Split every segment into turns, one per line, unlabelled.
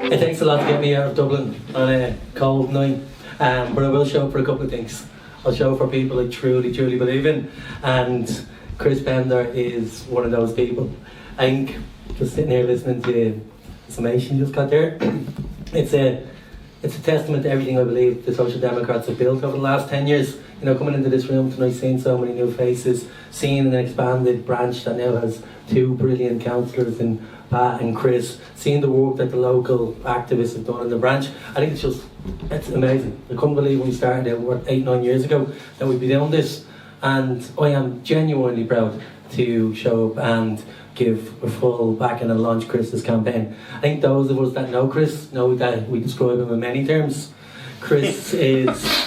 It takes a lot to get me out of Dublin on a cold night, but I will show for a couple of things. I'll show for people I truly believe in, and Chris Pender is one of those people. I think, just sitting here listening to the summation you just got there, it's a testament to everything I believe the Social Democrats have built over the last 10 years. You know, coming into this room tonight, seeing so many new faces, seeing an expanded branch that now has two brilliant councillors in Pat and Chris, seeing the work that the local activists have done in the branch, I think it's amazing. I couldn't believe when we started out 8-9 years ago that we'd be doing this, and I am genuinely proud to show up and give a full backing and launch Chris's campaign. I think those of us that know Chris know that we describe him in many terms. Chris is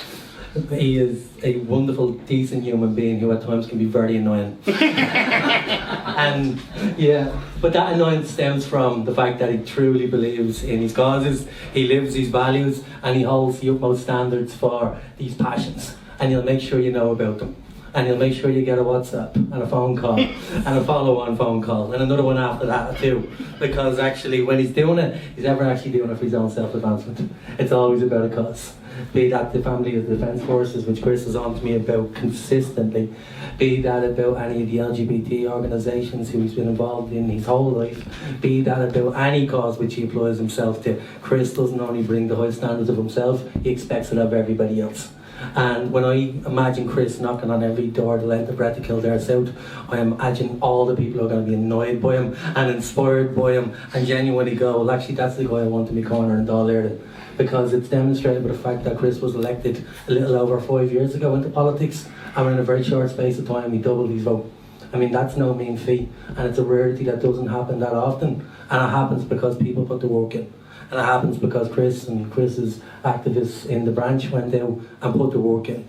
a wonderful, decent human being who at times can be very annoying. And yeah, but that annoyance stems from the fact that he truly believes in his causes, he lives his values, and he holds the utmost standards for these passions. And he'll make sure you know about them. And he'll make sure you get a WhatsApp and a phone call and a follow-on phone call and another one after that too, because actually when he's doing it, he's never actually doing it for his own self-advancement. It's always about a cause. Be that the family of the Defence Forces, which Chris is on to me about consistently, be that about any of the LGBT organisations who he's been involved in his whole life, be that about any cause which he applies himself to. Chris doesn't only bring the high standards of himself, he expects it of everybody else. And when I imagine Chris knocking on every door the length and breadth of Kildare South, I imagine all the people who are going to be annoyed by him and inspired by him and genuinely go, well, actually that's the guy I want in my corner in Dáil, because it's demonstrated by the fact that Chris was elected a little over 5 years ago into politics, and in a very short space of time he doubled his vote. I mean, that's no mean feat, and it's a rarity that doesn't happen that often, and it happens because people put the work in. And it happens because Chris and Chris's activists in the branch went out and put the work in.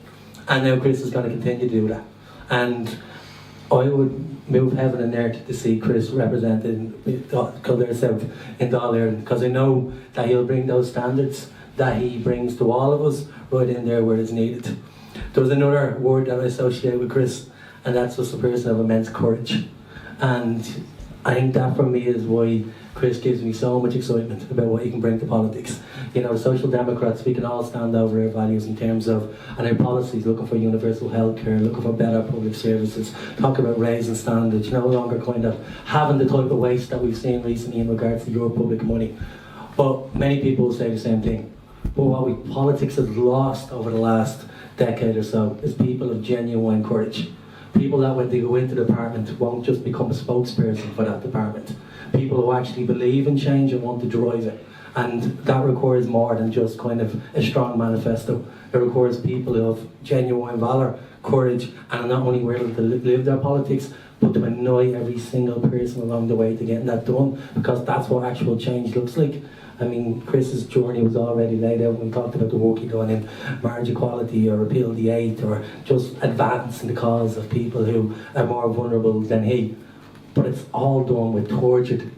And now Chris is going to continue to do that. And I would move heaven and earth to see Chris representing Kildare South in Dáil, because I know that he'll bring those standards that he brings to all of us right in there where it's needed. There was another word that I associate with Chris, and that's just a person of immense courage. And I think that for me is why Chris gives me so much excitement about what he can bring to politics. You know, Social Democrats, we can all stand over our values in terms of, and our policies, looking for universal healthcare, looking for better public services, talk about raising standards, no longer kind of having the type of waste that we've seen recently in regards to your public money. But many people will say the same thing. But what politics has lost over the last decade or so is people of genuine courage. People that when they go into the department won't just become a spokesperson for that department. People who actually believe in change and want to drive it. And that requires more than just kind of a strong manifesto. It requires people who have genuine valour, courage, and are not only willing to live their politics, but to annoy every single person along the way to getting that done, because that's what actual change looks like. I mean, Chris's journey was already laid out when we talked about the work he done in marriage equality or repeal the 8th, or just advancing the cause of people who are more vulnerable than he. But it's all done with tortured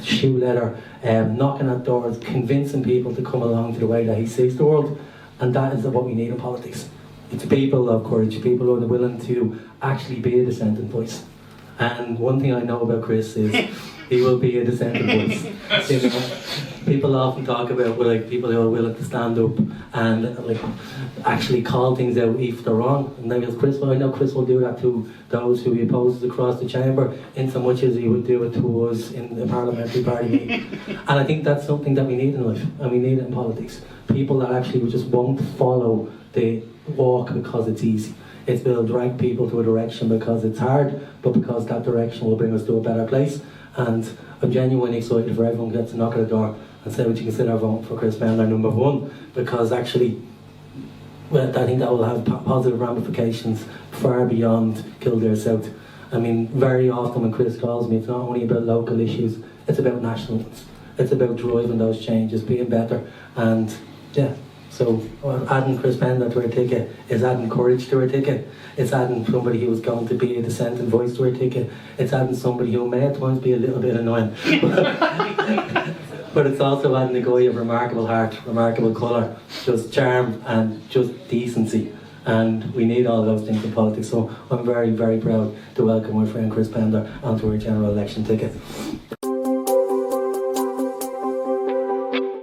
shoe leather, knocking at doors, convincing people to come along to the way that he sees the world. And that is what we need in politics. It's people of courage, people who are willing to actually be a dissenting voice. And one thing I know about Chris is he will be a dissenting voice. You know, people often talk about people who are willing to stand up and actually call things out if they're wrong. And then Chris, I know Chris will do that to those who he opposes across the chamber, in so much as he would do it to us in the parliamentary party meeting. And I think that's something that we need in life, and we need it in politics. People that actually just won't follow the walk because it's easy. It's will drag people to a direction because it's hard, but because that direction will bring us to a better place. And I'm genuinely excited for everyone who gets to knock at the door and say, would you consider voting for Chris Pender number 1? Because actually, well, I think that will have positive ramifications far beyond Kildare South. I mean, very often when Chris calls me, it's not only about local issues, it's about national ones. It's about driving those changes, being better, and yeah. So adding Chris Pender to our ticket is adding courage to our ticket. It's adding somebody who is going to be a dissenting voice to our ticket. It's adding somebody who may at times be a little bit annoying. But it's also adding a guy of remarkable heart, remarkable colour, just charm and just decency. And we need all those things in politics. So I'm very, very proud to welcome my friend Chris Pender onto our general election ticket.